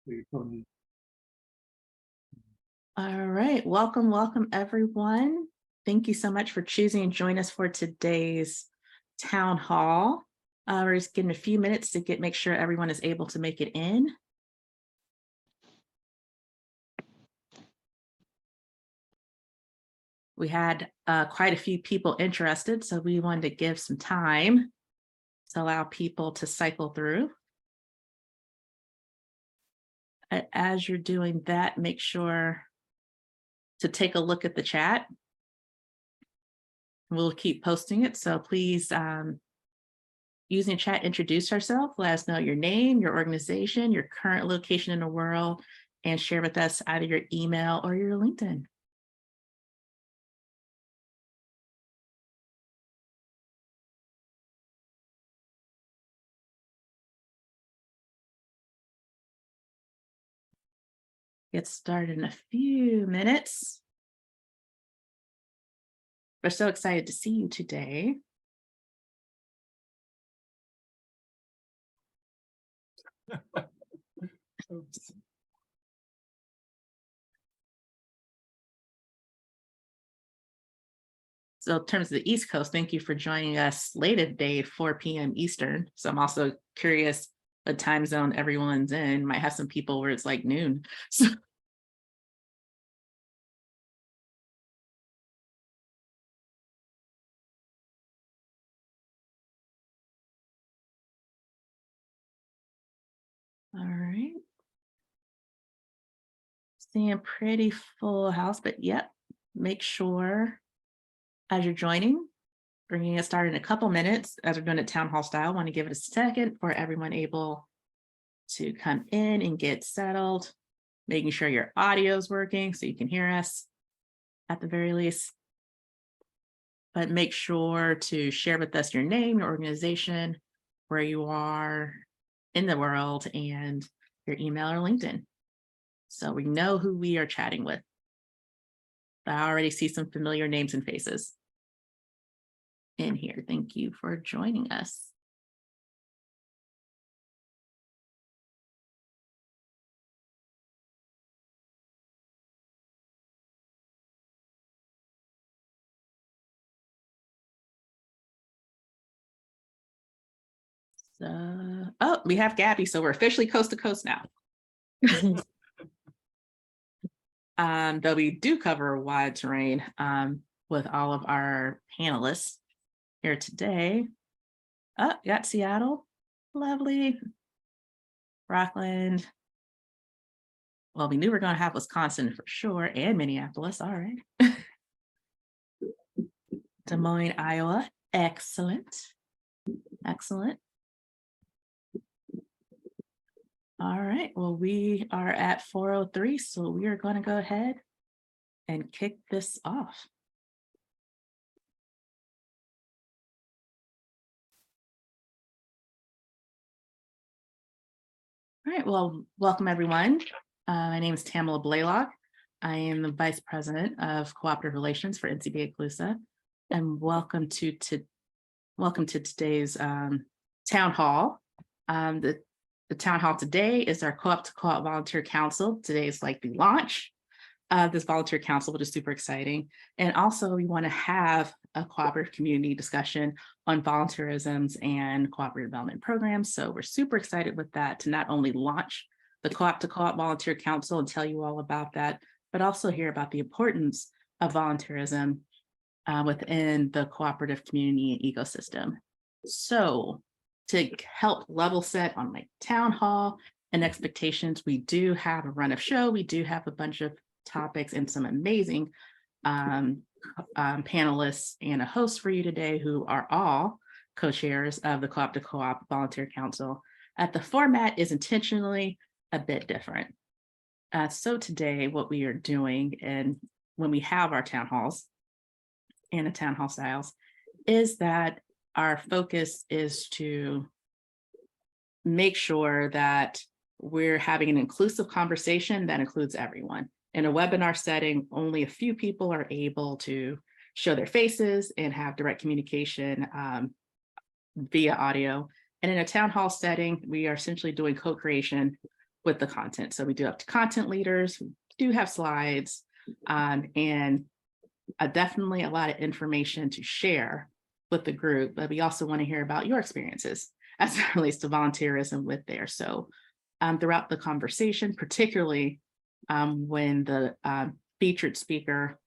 All right, welcome everyone. Thank you so much for choosing to join us for today's town hall. We're just getting a few minutes to make sure everyone is able to make it in. We had quite a few people interested, so we wanted to give some time to allow people to cycle through. As you're doing that, make sure to take a look at the chat. We'll keep posting it, so please, using chat, introduce yourself, let us know your name, your organization, your current location in the world, and share with us either your email or your LinkedIn. Get started in a few minutes. We're so excited to see you today. Oops. So in terms of the East Coast, thank you for joining us late at day, 4 p.m. Eastern. So I'm also curious what time zone everyone's in. Might have some people where it's like noon. So all right. Seeing pretty full house, but yep, make sure as you're joining, we're going to get started in a couple minutes as we're doing it town hall style. I want to give it a second for everyone able to come in and get settled, making sure your audio is working so you can hear us at the very least. But make sure to share with us your name, your organization, where you are in the world, and your email or LinkedIn, so we know who we are chatting with. I already see some familiar names and faces in here. Thank you for joining us. So, oh, we have Gabby, so we're officially coast to coast now. Though we do cover a wide terrain with all of our panelists here today. Oh, got Seattle, lovely. Rockland. Well, we knew we were going to have Wisconsin for sure, and Minneapolis. All right. Des Moines, Iowa. Excellent. Excellent. All right. Well, we are at 4:03, so we are going to go ahead and kick this off. All right. Well, welcome everyone. My name is Tamala Blaylock. I am the Vice President of Cooperative Relations for NCBA CLUSA, and welcome to today's town hall. The town hall today is our Co-op to Co-op Volunteer Council. Today is like the launch of this volunteer council, which is super exciting. And also we want to have a cooperative community discussion on volunteerisms and cooperative development programs. So we're super excited with that to not only launch the Co-op to Co-op Volunteer Council and tell you all about that, but also hear about the importance of volunteerism within the cooperative community ecosystem. So to help level set on my town hall and expectations, we do have a run of show. We do have a bunch of topics and some amazing panelists and a host for you today who are all co-chairs of the Co-op to Co-op Volunteer Council. The format is intentionally a bit different. So today what we are doing, and when we have our town halls and the town hall styles, is that our focus is to make sure that we're having an inclusive conversation that includes everyone. In a webinar setting, only a few people are able to show their faces and have direct communication via audio. And in a town hall setting, we are essentially doing co-creation with the content. So we do have content leaders who do have slides, and definitely a lot of information to share with the group, but we also want to hear about your experiences as it relates to volunteerism with there. So throughout the conversation, particularly when the featured speaker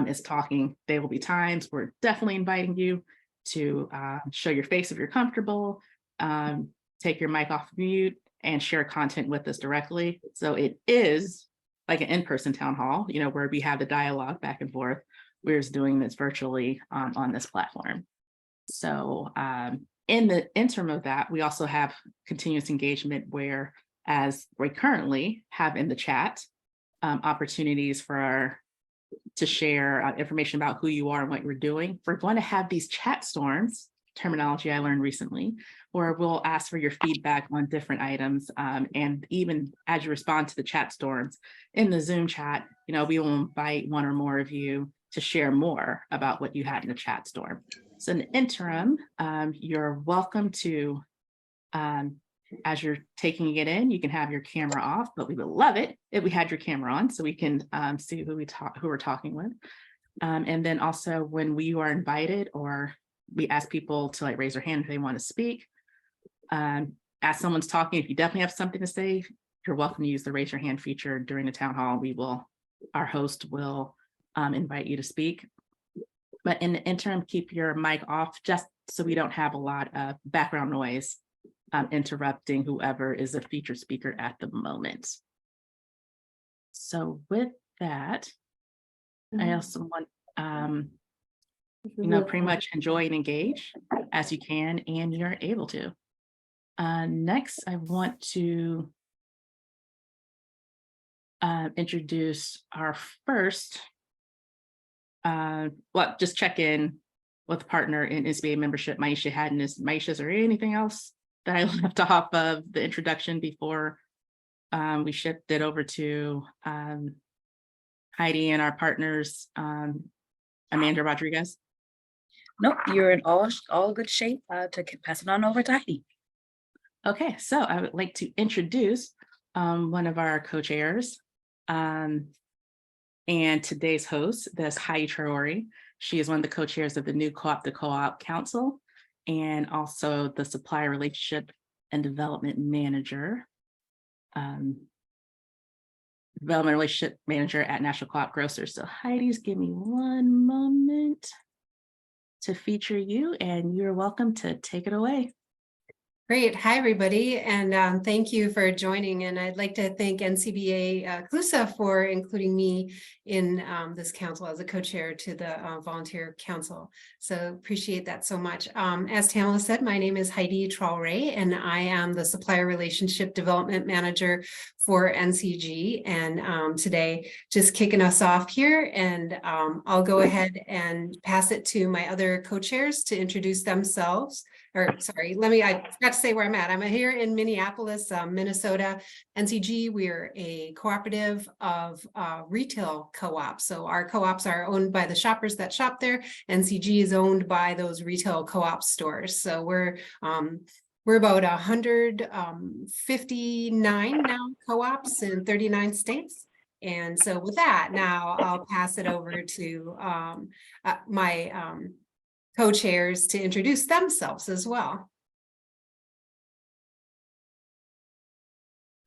is talking, there will be times we're definitely inviting you to show your face if you're comfortable, take your mic off mute, and share content with us directly. So it is like an in-person town hall, where we have the dialogue back and forth. We're just doing this virtually on this platform. So in the interim of that, we also have continuous engagement where, as we currently have in the chat, opportunities to share information about who you are and what you're doing. We're going to have these chat storms, terminology I learned recently, where we'll ask for your feedback on different items. And even as you respond to the chat storms in the Zoom chat, we will invite one or more of you to share more about what you had in the chat storm. So in the interim, you're welcome to, as you're taking it in, you can have your camera off, but we would love it if we had your camera on so we can see who we're talking with. And then also when we are invited, or we ask people to raise their hand if they want to speak. As someone's talking, if you definitely have something to say, you're welcome to use the raise your hand feature during the town hall. Our host will invite you to speak. But in the interim, keep your mic off just so we don't have a lot of background noise interrupting whoever is a featured speaker at the moment. So with that, I also want pretty much enjoy and engage as you can and you're able to. Next, I want to introduce our first, just check in with partner in NCBA membership, Maisha Haddon. Maisha, is there anything else that I left off of the introduction before we shift it over to Heidi and our partners, Amanda Rodriguez? Nope, you're in all good shape to pass it on over to Heidi. Okay, so I would like to introduce one of our co-chairs and today's host. That's Heidi Traore. She is one of the co-chairs of the new Co-op Council and also the Supplier Relationship and Development Manager, Development Relationship Manager at National Co-op Grocers. So Heidi's, give me one moment to feature you, and you're welcome to take it away. Great. Hi, everybody, and thank you for joining. And I'd like to thank NCBA CLUSA for including me in this council as a co-chair to the Volunteer Council. So appreciate that so much. As Tamala said, my name is Heidi Traore, and I am the Supplier Relationship Development Manager for NCG. And today, just kicking us off here, and I'll go ahead and pass it to my other co-chairs to introduce themselves. Or sorry, I forgot to say where I'm at. I'm here in Minneapolis, Minnesota. NCG, we're a cooperative of retail co-ops. So our co-ops are owned by the shoppers that shop there. NCG is owned by those retail co-op stores. So we're about 159 now co-ops in 39 states. And so with that, now I'll pass it over to my co-chairs to introduce themselves as well.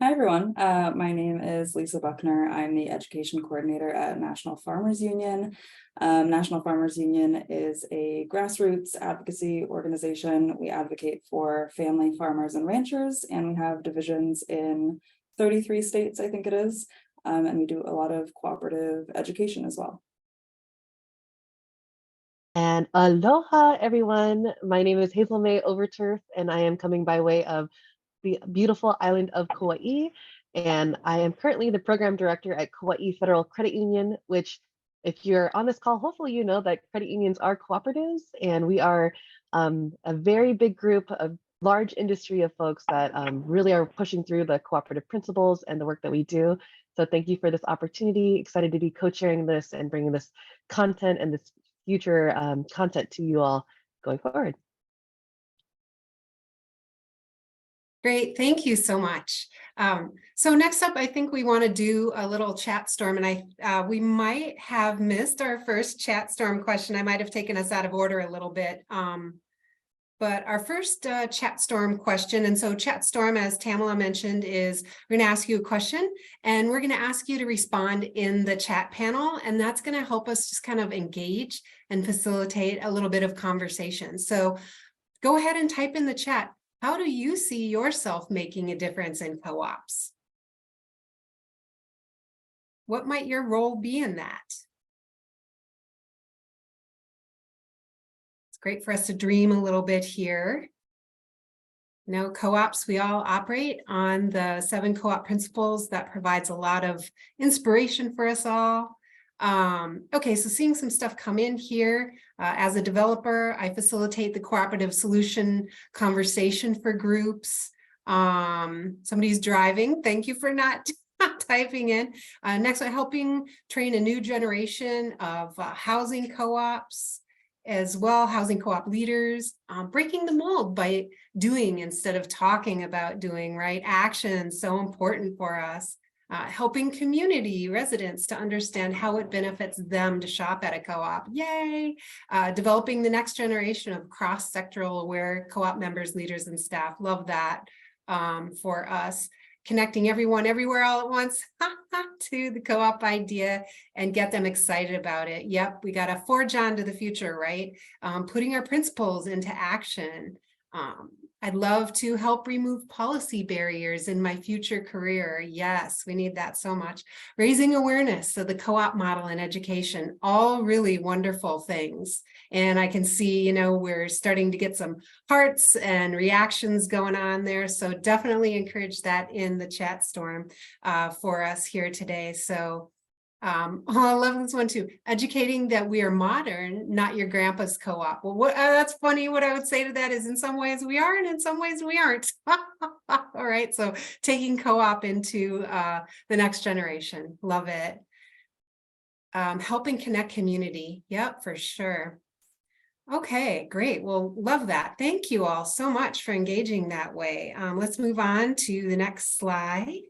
Hi, everyone. My name is Lisa Buckner. I'm the education coordinator at National Farmers Union. National Farmers Union is a grassroots advocacy organization. We advocate for family farmers and ranchers, and we have divisions in 33 states, I think it is. And we do a lot of cooperative education as well. And aloha, everyone. My name is Hazel May Overturf, and I am coming by way of the beautiful island of Kauai. And I am currently the program director at Kauai Federal Credit Union, which, if you're on this call, hopefully you know that credit unions are cooperatives, and we are a very big group of large industry of folks that really are pushing through the cooperative principles and the work that we do. So thank you for this opportunity. Excited to be co-chairing this and bringing this content and this future content to you all going forward. Great, thank you so much. So next up, I think we want to do a little chat storm, and we might have missed our first chat storm question. I might have taken us out of order a little bit. But our first chat storm question, and so chat storm, as Tamala mentioned, is we're going to ask you a question, and we're going to ask you to respond in the chat panel, and that's going to help us just kind of engage and facilitate a little bit of conversation. So go ahead and type in the chat. How do you see yourself making a difference in co-ops? What might your role be in that? It's great for us to dream a little bit here. You know, co-ops, we all operate on the 7 co-op principles. That provides a lot of inspiration for us all. Okay, so seeing some stuff come in here. As a developer, I facilitate the cooperative solution conversation for groups. Somebody's driving. Thank you for not typing in. Next, I'm helping train a new generation of housing co-ops as well, housing co-op leaders, breaking the mold by doing instead of talking about doing, right? Action, so important for us. Helping community residents to understand how it benefits them to shop at a co-op. Yay! Developing the next generation of cross-sectoral aware co-op members, leaders, and staff. Love that for us. Connecting everyone everywhere all at once to the co-op idea and get them excited about it. Yep, we got to forge on to the future, right? Putting our principles into action. I'd love to help remove policy barriers in my future career. Yes, we need that so much. Raising awareness of the co-op model in education, all really wonderful things. And I can see, you know, we're starting to get some hearts and reactions going on there. So definitely encourage that in the chat storm for us here today. So oh, I love this one too. Educating that we are modern, not your grandpa's co-op. Well, that's funny. What I would say to that is in some ways we are, and in some ways we aren't. All right. So taking co-op into the next generation. Love it. Helping connect community. Yep, for sure. Okay, great. Well, love that. Thank you all so much for engaging that way. Let's move on to the next slide.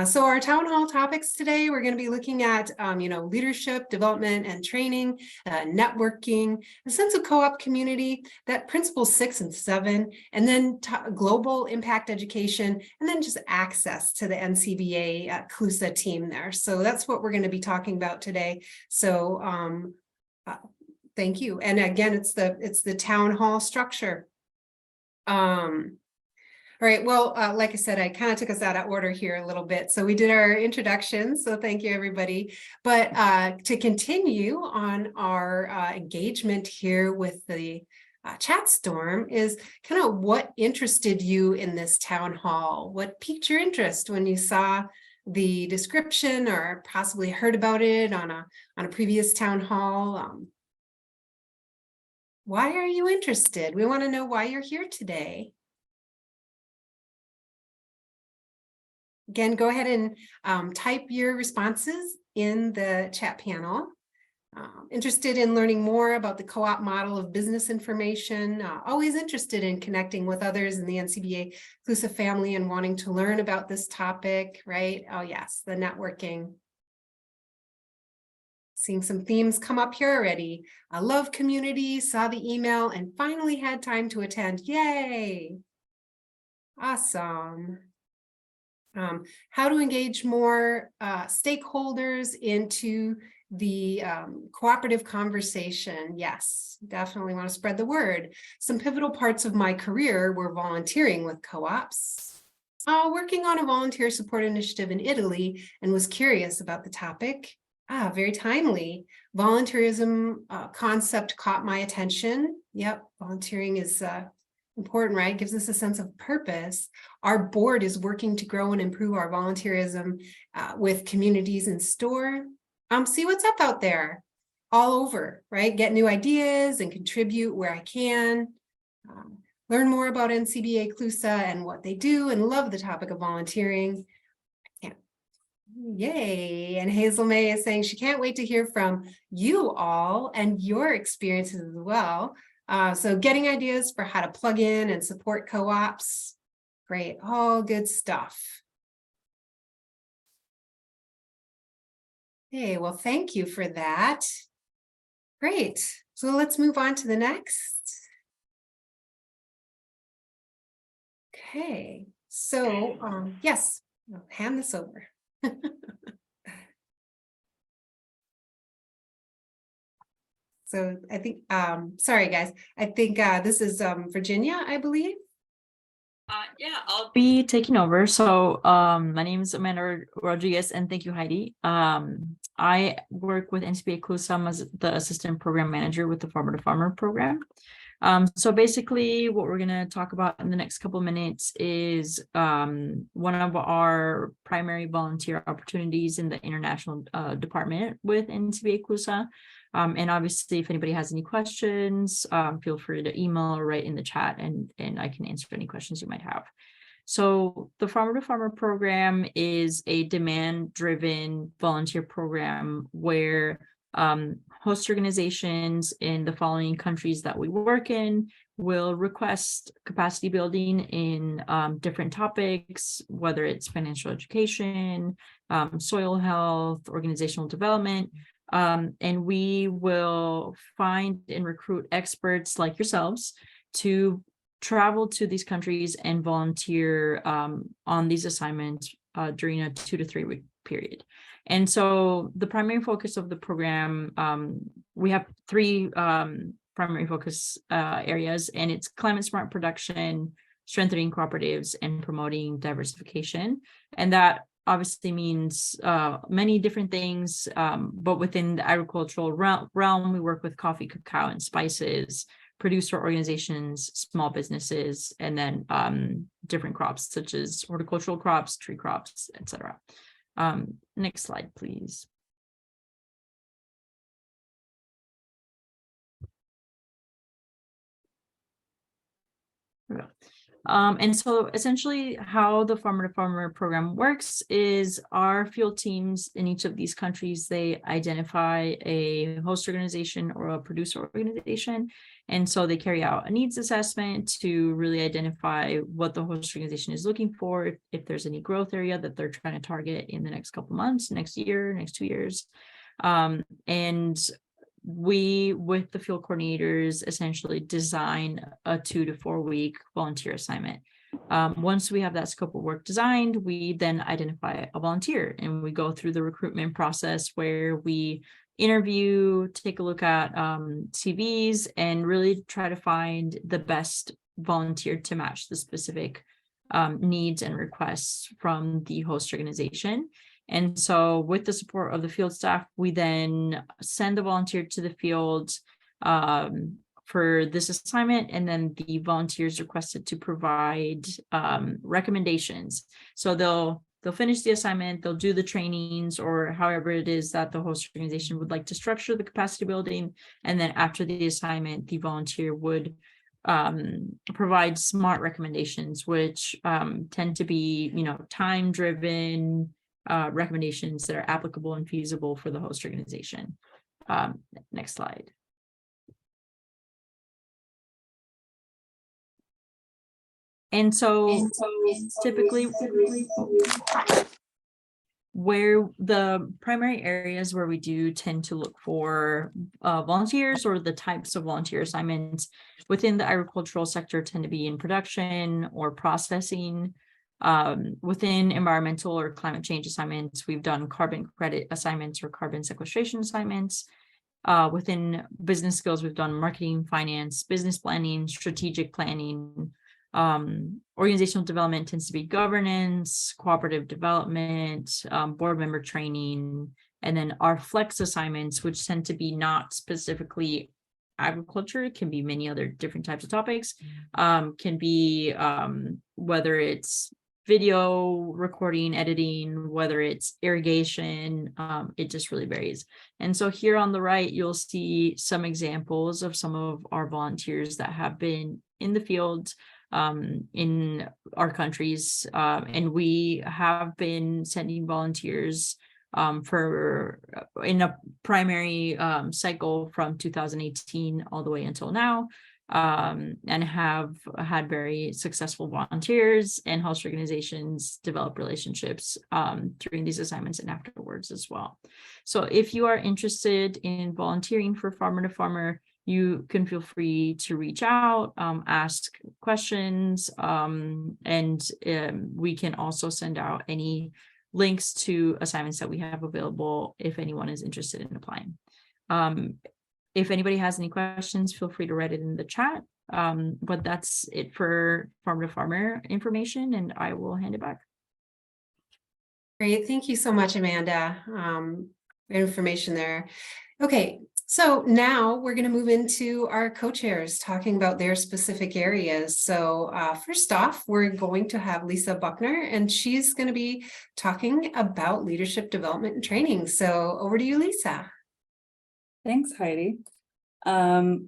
So our town hall topics today, we're going to be looking at, you know, leadership, development and training, networking, a sense of co-op community, that principles 6 and 7, and then global impact education, and then just access to the NCBA CLUSA team there. So that's what we're going to be talking about today. So thank you. And again, it's the town hall structure. All right, well, like I said, I kind of took us out of order here a little bit. So we did our introduction. So thank you, everybody. But to continue on our engagement here with the chat storm is kind of what interested you in this town hall? What piqued your interest when you saw the description or possibly heard about it on a previous town hall? Why are you interested? We want to know why you're here today. Again, go ahead and type your responses in the chat panel. Interested in learning more about the co-op model of business information. Always interested in connecting with others in the NCBA CLUSA family and wanting to learn about this topic, right? Oh yes, the networking. Seeing some themes come up here already. I love community, saw the email, and finally had time to attend. Yay! Awesome. How to engage more stakeholders into the cooperative conversation. Yes, definitely want to spread the word. Some pivotal parts of my career were volunteering with co-ops, working on a volunteer support initiative in Italy, and was curious about the topic. Very timely. Volunteerism concept caught my attention. Yep, volunteering is important, right? Gives us a sense of purpose. Our board is working to grow and improve our volunteerism with communities in store. See what's up out there all over, right? Get new ideas and contribute where I can. Learn more about NCBA CLUSA and what they do, and love the topic of volunteering. Yay. And Hazel May is saying she can't wait to hear from you all and your experiences as well. So getting ideas for how to plug in and support co-ops. Great, all good stuff. Okay, well, thank you for that. Great, so let's move on to the next. Okay, so yes, I'll hand this over. So I think, sorry guys, I think this is Virginia, I believe. Yeah, I'll be taking over. So my name is Amanda Rodriguez, and thank you, Heidi. I work with NCBA CLUSA. I'm as the assistant program manager with the Farmer to Farmer program. So basically what we're going to talk about in the next couple of minutes is one of our primary volunteer opportunities in the international department with NCBA CLUSA. And obviously, if anybody has any questions, feel free to email or write in the chat, and I can answer any questions you might have. So the Farmer to Farmer program is a demand-driven volunteer program where host organizations in the following countries that we work in will request capacity building in different topics, whether it's financial education, soil health, organizational development. And we will find and recruit experts like yourselves to travel to these countries and volunteer on these assignments during a 2 to 3 week period. And so the primary focus of the program, we have 3 primary focus areas, and it's climate smart production, strengthening cooperatives, and promoting diversification. And that obviously means many different things, but within the agricultural realm, we work with coffee, cacao, and spices, producer organizations, small businesses, and then different crops such as horticultural crops, tree crops, etc. Next slide, please. And so essentially how the Farmer to Farmer program works is our field teams in each of these countries, they identify a host organization or a producer organization. And so they carry out a needs assessment to really identify what the host organization is looking for, if there's any growth area that they're trying to target in the next couple months, next year, next 2 years. And we, with the field coordinators, essentially design a 2 to 4 week volunteer assignment. Once we have that scope of work designed, we then identify a volunteer, and we go through the recruitment process where we interview, take a look at CVs, and really try to find the best volunteer to match the specific needs and requests from the host organization. And so with the support of the field staff, we then send the volunteer to the field for this assignment, and then the volunteers requested to provide recommendations. So they'll finish the assignment, they'll do the trainings, or however it is that the host organization would like to structure the capacity building. And then after the assignment, the volunteer would provide SMART recommendations, which tend to be, time-driven recommendations that are applicable and feasible for the host organization. Next slide. And so typically where the primary areas where we do tend to look for volunteers, or the types of volunteer assignments within the agricultural sector, tend to be in production or processing. Within environmental or climate change assignments, we've done carbon credit assignments or carbon sequestration assignments. Within business skills, we've done marketing, finance, business planning, strategic planning. Organizational development tends to be governance, cooperative development, board member training, and then our flex assignments, which tend to be not specifically agriculture, it can be many other different types of topics, can be whether it's video recording, editing, whether it's irrigation, it just really varies. And so here on the right, you'll see some examples of some of our volunteers that have been in the field in our countries, and we have been sending volunteers in a primary cycle from 2018 all the way until now. and have had very successful volunteers and host organizations develop relationships during these assignments and afterwards as well. So if you are interested in volunteering for Farmer to Farmer, you can feel free to reach out, ask questions, and we can also send out any links to assignments that we have available if anyone is interested in applying. If anybody has any questions, feel free to write it in the chat. But that's it for Farmer to Farmer information, and I will hand it back. Great, thank you so much, Amanda. Information there. Okay, so now we're going to move into our co-chairs talking about their specific areas. So first off, we're going to have Lisa Buckner, and she's going to be talking about leadership development and training. So over to you, Lisa. Thanks, Heidi. So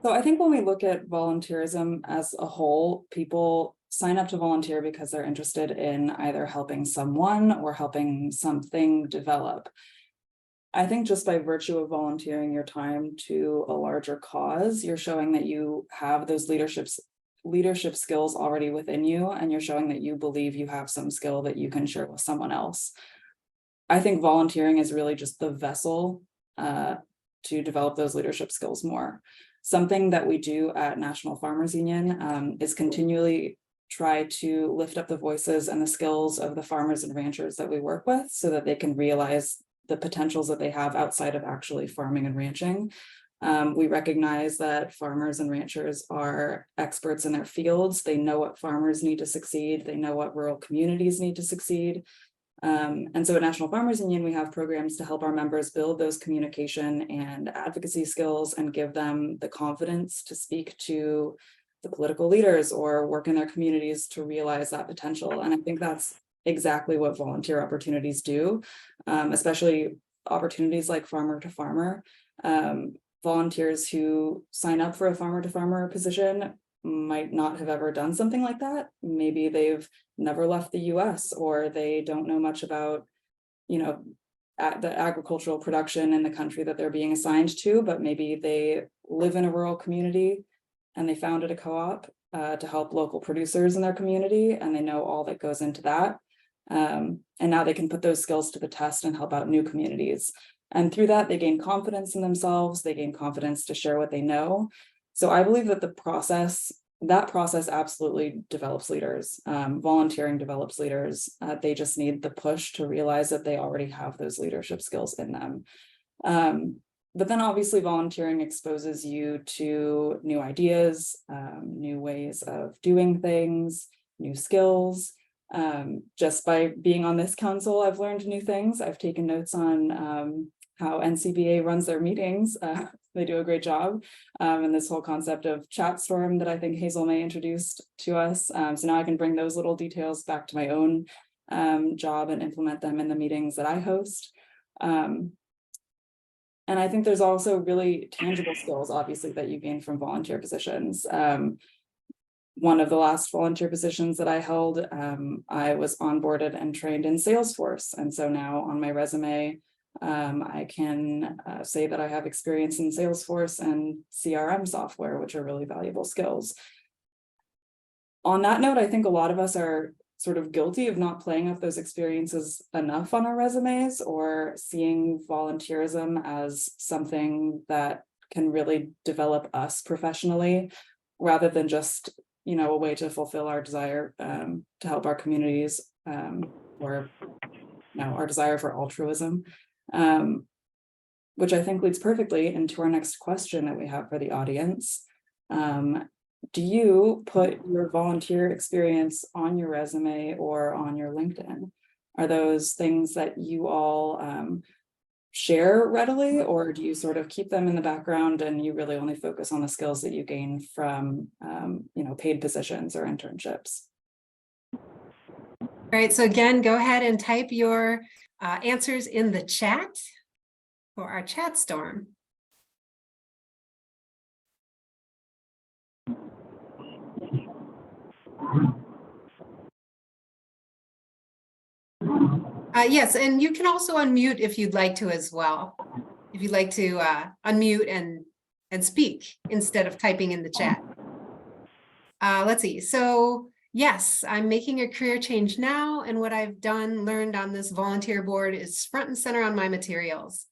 I think when we look at volunteerism as a whole, people sign up to volunteer because they're interested in either helping someone or helping something develop. I think just by virtue of volunteering your time to a larger cause, you're showing that you have those leadership skills already within you, and you're showing that you believe you have some skill that you can share with someone else. I think volunteering is really just the vessel to develop those leadership skills more. Something that we do at National Farmers Union is continually try to lift up the voices and the skills of the farmers and ranchers that we work with so that they can realize the potentials that they have outside of actually farming and ranching. We recognize that farmers and ranchers are experts in their fields. They know what farmers need to succeed. They know what rural communities need to succeed. And so at National Farmers Union, we have programs to help our members build those communication and advocacy skills and give them the confidence to speak to the political leaders or work in their communities to realize that potential. And I think that's exactly what volunteer opportunities do, especially opportunities like Farmer to Farmer. Volunteers who sign up for a Farmer to Farmer position might not have ever done something like that. Maybe they've never left the US, or they don't know much about, the agricultural production in the country that they're being assigned to, but maybe they live in a rural community and they founded a co-op to help local producers in their community, and they know all that goes into that. And now they can put those skills to the test and help out new communities. And through that, they gain confidence in themselves, they gain confidence to share what they know. So I believe that that process absolutely develops leaders. Volunteering develops leaders. They just need the push to realize that they already have those leadership skills in them. But then obviously volunteering exposes you to new ideas, new ways of doing things, new skills. Just by being on this council, I've learned new things. I've taken notes on how NCBA runs their meetings. They do a great job. And this whole concept of chat storm that I think Hazel May introduced to us. So now I can bring those little details back to my own job and implement them in the meetings that I host. And I think there's also really tangible skills, obviously, that you gain from volunteer positions. One of the last volunteer positions that I held, I was onboarded and trained in Salesforce. And so now on my resume, I can say that I have experience in Salesforce and CRM software, which are really valuable skills. On that note, I think a lot of us are sort of guilty of not playing up those experiences enough on our resumes, or seeing volunteerism as something that can really develop us professionally, rather than just, a way to fulfill our desire to help our communities, or our desire for altruism. Which I think leads perfectly into our next question that we have for the audience. Do you put your volunteer experience on your resume or on your LinkedIn? Are those things that you all share readily, or do you sort of keep them in the background and you really only focus on the skills that you gain from paid positions or internships? All right, so again, go ahead and type your answers in the chat for our chat storm. Yes, and you can also unmute if you'd like to as well. If you'd like to unmute and and speak instead of typing in the chat. Let's see. So yes, I'm making a career change now. And what I've learned on this volunteer board is front and center on my materials.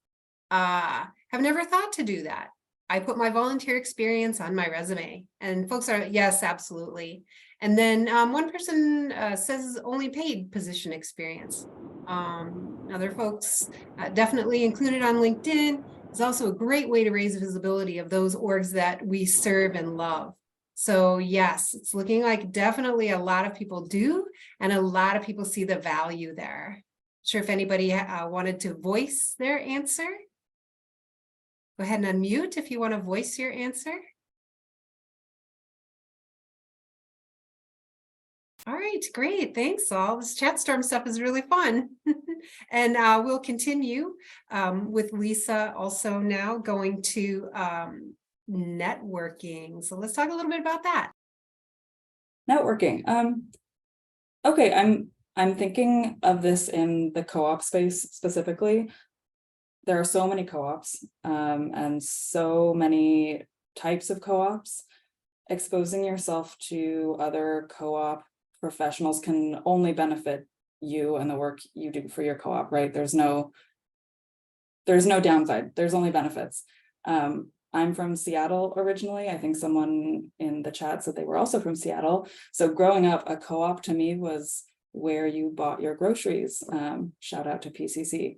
Have never thought to do that. I put my volunteer experience on my resume, and folks are, yes, absolutely. And then one person says only paid position experience. Other folks definitely included on LinkedIn is also a great way to raise visibility of those orgs that we serve and love. So yes, it's looking like definitely a lot of people do, and a lot of people see the value there. Sure if anybody wanted to voice their answer. Go ahead and unmute if you want to voice your answer. All right, great. Thanks all. This chat storm stuff is really fun. And we'll continue with Lisa also now going to networking. So let's talk a little bit about that. Networking. Okay, I'm thinking of this in the co-op space specifically. There are so many co-ops and so many types of co-ops. Exposing yourself to other co-op professionals can only benefit you and the work you do for your co-op, right? There's no downside, there's only benefits. I'm from Seattle originally. I think someone in the chat said they were also from Seattle. So growing up, a co-op to me was where you bought your groceries. Shout out to PCC.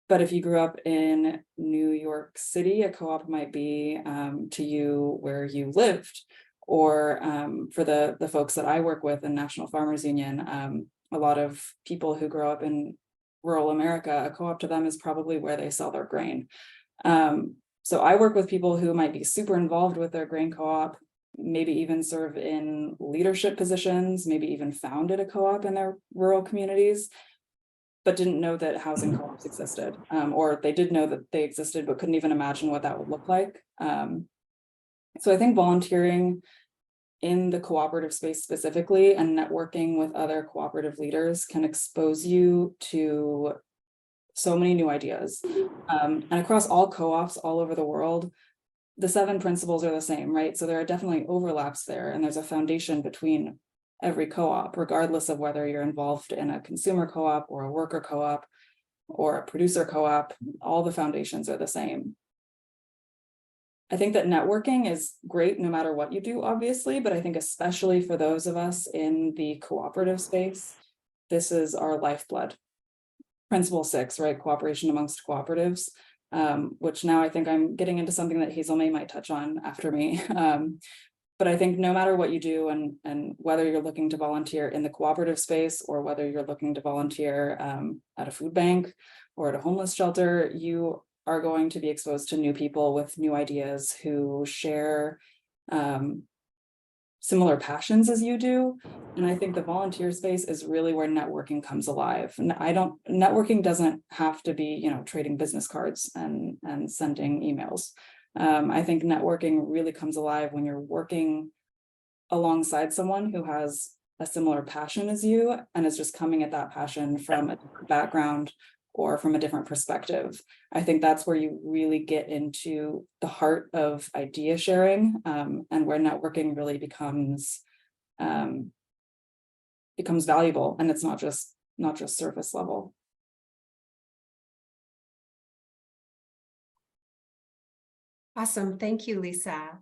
But if you grew up in New York City, a co-op might be to you where you lived. Or for the folks that I work with in National Farmers Union, a lot of people who grow up in rural America, a co-op to them is probably where they sell their grain. So I work with people who might be super involved with their grain co-op, maybe even serve in leadership positions, maybe even founded a co-op in their rural communities, but didn't know that housing co-ops existed, or they did know that they existed, but couldn't even imagine what that would look like. So I think volunteering in the cooperative space specifically and networking with other cooperative leaders can expose you to so many new ideas. And across all co-ops all over the world, the 7 principles are the same, right? So there are definitely overlaps there, and there's a foundation between every co-op, regardless of whether you're involved in a consumer co-op or a worker co-op or a producer co-op, all the foundations are the same. I think that networking is great no matter what you do, obviously, but I think especially for those of us in the cooperative space, this is our lifeblood. Principle 6, right? Cooperation amongst cooperatives, which now I think I'm getting into something that Hazel May might touch on after me. But I think no matter what you do, and whether you're looking to volunteer in the cooperative space or whether you're looking to volunteer at a food bank or at a homeless shelter, you are going to be exposed to new people with new ideas who share similar passions as you do. And I think the volunteer space is really where networking comes alive. And networking doesn't have to be, trading business cards and sending emails. I think networking really comes alive when you're working alongside someone who has a similar passion as you and is just coming at that passion from a different background or from a different perspective. I think that's where you really get into the heart of idea sharing, and where networking really becomes valuable, and it's not just surface level. Awesome. Thank you, Lisa.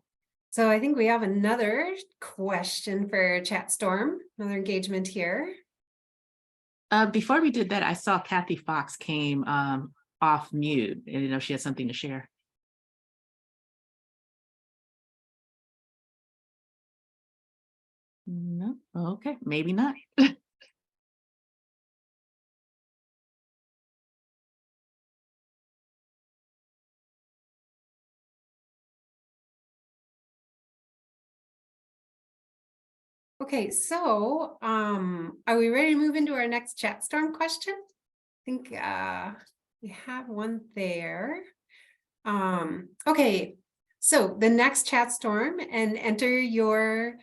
So I think we have another question for ChatStorm, another engagement here. Before we did that, I saw Kathy Fox came off mute. I didn't know she had something to share. No, okay, maybe not. Okay, so are we ready to move into our next ChatStorm question? I think we have one there. Okay, so the next ChatStorm, and enter your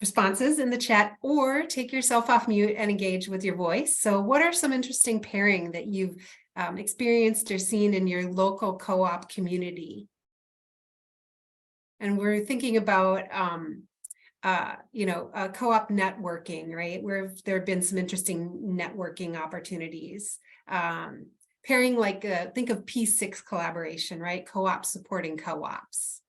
responses in the chat or take yourself off mute and engage with your voice. So what are some interesting pairing that you've experienced or seen in your local co-op community? And we're thinking about, co-op networking, right? Where there have been some interesting networking opportunities. Pairing think of P6 collaboration, right? Co-ops supporting co-ops.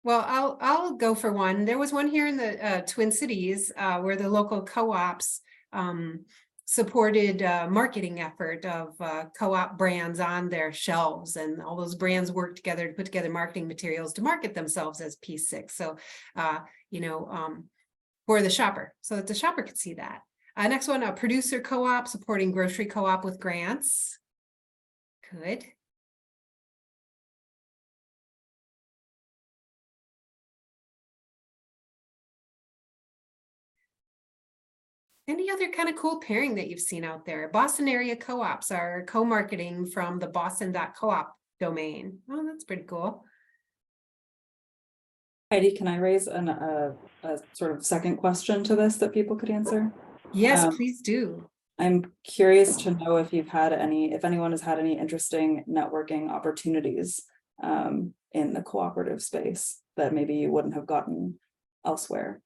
Well, I'll go for one. There was one here in the Twin Cities where the local co-ops supported marketing effort of co-op brands on their shelves, and all those brands worked together to put together marketing materials to market themselves as P6. So, for the shopper, so that the shopper could see that. Next one, a producer co-op supporting grocery co-op with grants. Good. Any other kind of cool pairing that you've seen out there? Boston area co-ops are co-marketing from the boston.coop domain. Oh, that's pretty cool. Heidi, can I raise a sort of second question to this that people could answer? Yes, please do. I'm curious to know if anyone has had any interesting networking opportunities in the cooperative space that maybe you wouldn't have gotten elsewhere.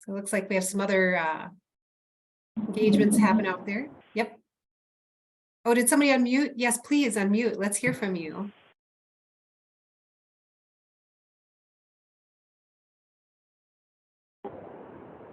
So it looks like we have some other engagements happen out there. Yep. Oh, did somebody unmute? Yes, please unmute. Let's hear from you.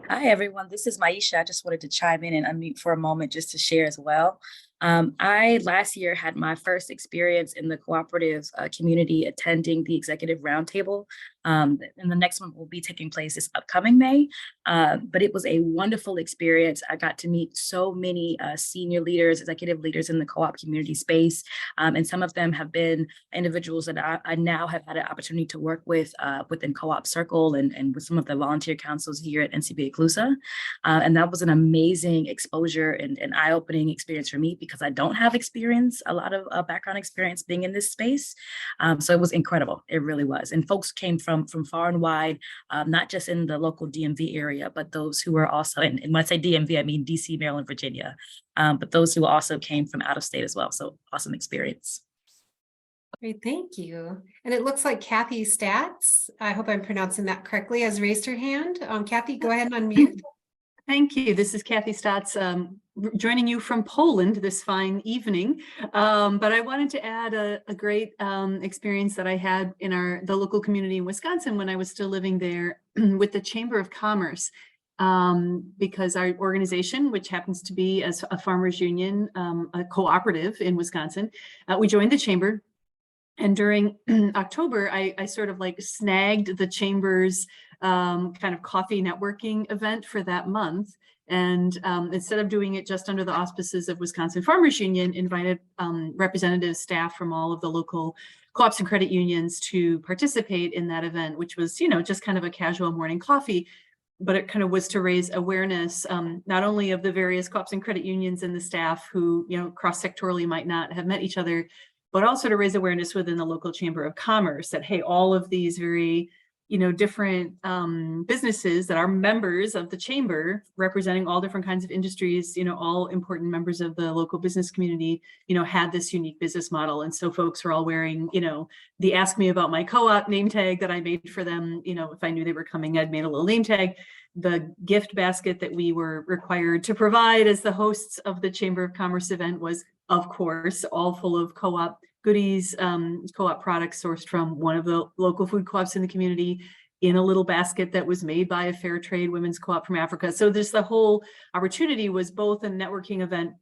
Hi, everyone. This is Maisha. I just wanted to chime in and unmute for a moment just to share as well. I last year had my first experience in the cooperative community attending the executive roundtable. And the next one will be taking place this upcoming May. But it was a wonderful experience. I got to meet so many senior leaders, executive leaders in the co-op community space. And some of them have been individuals that I now have had an opportunity to work with within Co-op Circle and with some of the volunteer councils here at NCBA CLUSA. And that was an amazing exposure and eye-opening experience for me because I don't have a lot of background experience being in this space. So it was incredible. It really was. And folks came from far and wide, not just in the local DMV area, but those who were also, and when I say DMV, I mean DC, Maryland, Virginia, but those who also came from out of state as well. So awesome experience. Great, thank you. And it looks like Kathy Stats, I hope I'm pronouncing that correctly, has raised her hand. Kathy, go ahead and unmute. Thank you. This is Kathy Stotz, joining you from Poland this fine evening. But I wanted to add a great experience that I had in the local community in Wisconsin when I was still living there with the Chamber of Commerce. Because our organization, which happens to be as a farmers union, a cooperative in Wisconsin, we joined the chamber. And during October, I sort of like snagged the chamber's kind of coffee networking event for that month. And instead of doing it just under the auspices of Wisconsin Farmers Union, invited representative staff from all of the local co-ops and credit unions to participate in that event, which was, just kind of a casual morning coffee. But it kind of was to raise awareness, not only of the various co-ops and credit unions and the staff who, cross-sectorally might not have met each other, but also to raise awareness within the local chamber of commerce that, hey, all of these very, different businesses that are members of the chamber, representing all different kinds of industries, all important members of the local business community, had this unique business model. And so folks were all wearing, the Ask Me About My Co-op name tag that I made for them. If I knew they were coming, I'd made a little name tag. The gift basket that we were required to provide as the hosts of the Chamber of Commerce event was, of course, all full of co-op goodies, co-op products sourced from one of the local food co-ops in the community in a little basket that was made by a fair trade women's co-op from Africa. So there's the whole opportunity was both a networking event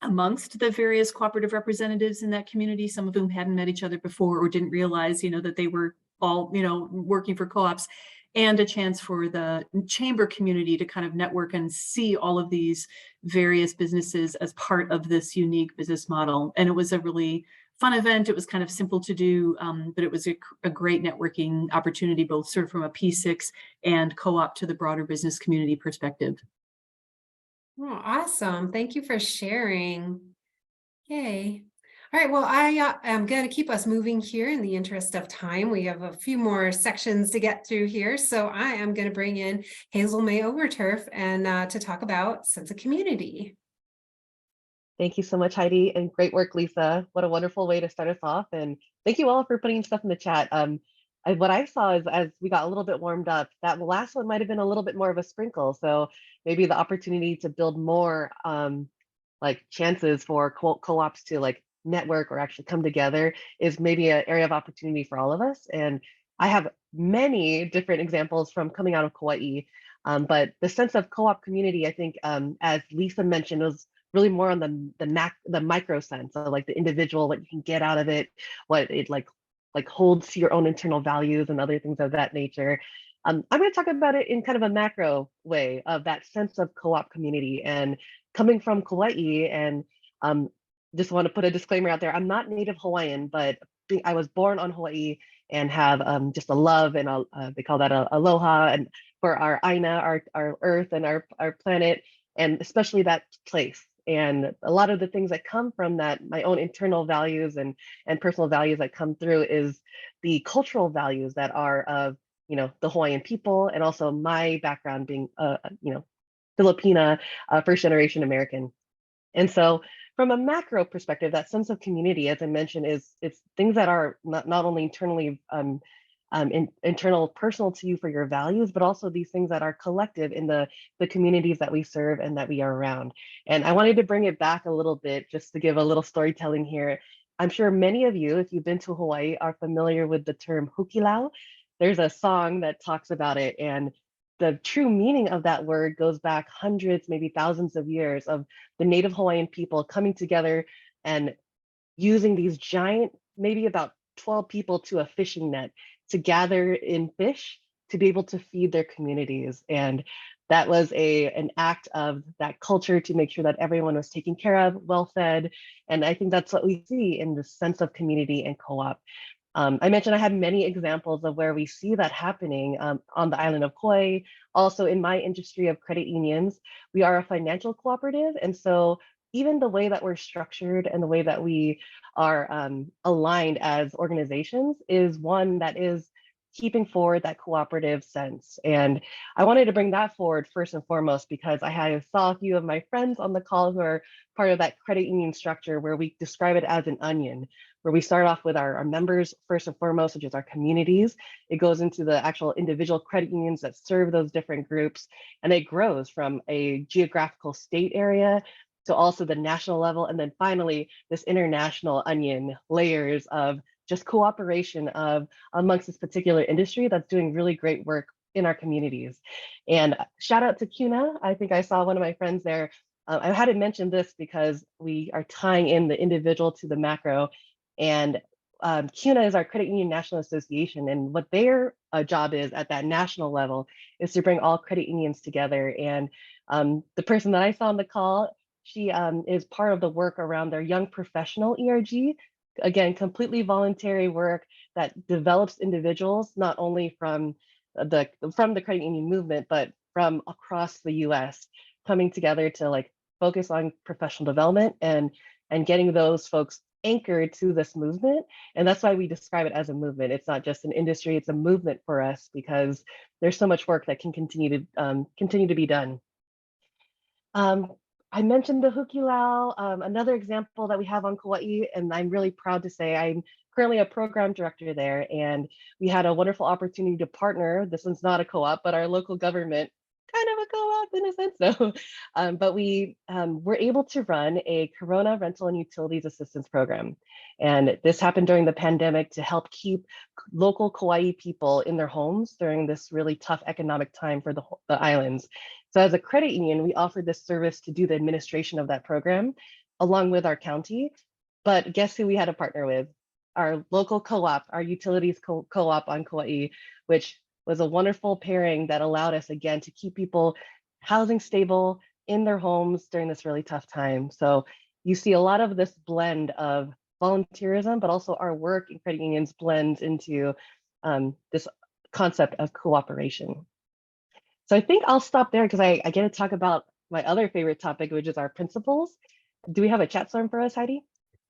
amongst the various cooperative representatives in that community, some of whom hadn't met each other before or didn't realize, that they were all, working for co-ops, and a chance for the chamber community to kind of network and see all of these various businesses as part of this unique business model. And it was a really fun event. It was kind of simple to do, but it was a great networking opportunity, both sort of from a P6 and co-op to the broader business community perspective. Oh, awesome. Thank you for sharing. Yay. All right, well, I am going to keep us moving here in the interest of time. We have a few more sections to get through here. So I am going to bring in Hazel May Overturf and to talk about sense of community. Thank you so much, Heidi, and great work, Lisa. What a wonderful way to start us off. And thank you all for putting stuff in the chat. What I saw is as we got a little bit warmed up, that last one might have been a little bit more of a sprinkle. So maybe the opportunity to build more like chances for co-ops to like network or actually come together is maybe an area of opportunity for all of us. And I have many different examples from coming out of Kauai, but the sense of co-op community, I think, as Lisa mentioned, was really more on the micro sense of like the individual, what you can get out of it, what it like holds to your own internal values and other things of that nature. I'm going to talk about it in kind of a macro way of that sense of co-op community. And coming from Kauai, and just want to put a disclaimer out there, I'm not native Hawaiian, but I was born on Hawaii and have just a love and they call that a aloha, and for our aina, our earth and our planet, and especially that place. And a lot of the things that come from that, my own internal values and personal values that come through is the cultural values that are of, the Hawaiian people, and also my background being, Filipina, first generation American. And so from a macro perspective, that sense of community, as I mentioned, it's things that are not only internally internal, personal to you for your values, but also these things that are collective in the communities that we serve and that we are around. And I wanted to bring it back a little bit just to give a little storytelling here. I'm sure many of you, if you've been to Hawaii, are familiar with the term hukilau. There's a song that talks about it, and the true meaning of that word goes back hundreds, maybe thousands of years of the native Hawaiian people coming together and using these giant, maybe about 12 people to a fishing net to gather in fish to be able to feed their communities. And that was an act of that culture to make sure that everyone was taken care of, well fed. And I think that's what we see in the sense of community and co-op. I mentioned I have many examples of where we see that happening on the island of Kauai. Also in my industry of credit unions, we are a financial cooperative. And so even the way that we're structured and the way that we are aligned as organizations is one that is keeping forward that cooperative sense. And I wanted to bring that forward first and foremost because I saw a few of my friends on the call who are part of that credit union structure where we describe it as an onion, where we start off with our members first and foremost, which is our communities. It goes into the actual individual credit unions that serve those different groups, and it grows from a geographical state area to also the national level. And then finally, this international onion layers of just cooperation of amongst this particular industry that's doing really great work in our communities. And shout out to CUNA. I think I saw one of my friends there. I hadn't mentioned this because we are tying in the individual to the macro. And CUNA is our Credit Union National Association. And what their job is at that national level is to bring all credit unions together. And the person that I saw on the call, she is part of the work around their young professional ERG. Again, completely voluntary work that develops individuals, not only from the credit union movement, but from across the US, coming together to like focus on professional development and getting those folks anchored to this movement. And that's why we describe it as a movement. It's not just an industry, it's a movement for us because there's so much work that can continue to be done. I mentioned the hukilau, another example that we have on Kauai, and I'm really proud to say I'm currently a program director there, and we had a wonderful opportunity to partner. This one's not a co-op, but our local government, kind of a co-op in a sense though. But we were able to run a Corona rental and utilities assistance program. And this happened during the pandemic to help keep local Kauai people in their homes during this really tough economic time for the islands. So as a credit union, we offered this service to do the administration of that program along with our county. But guess who we had to partner with? Our local co-op, our utilities co-op on Kauai, which was a wonderful pairing that allowed us again to keep people housing stable in their homes during this really tough time. So you see a lot of this blend of volunteerism, but also our work in credit unions blends into this concept of cooperation. So I think I'll stop there because I get to talk about my other favorite topic, which is our principles. Do we have a chat storm for us, Heidi?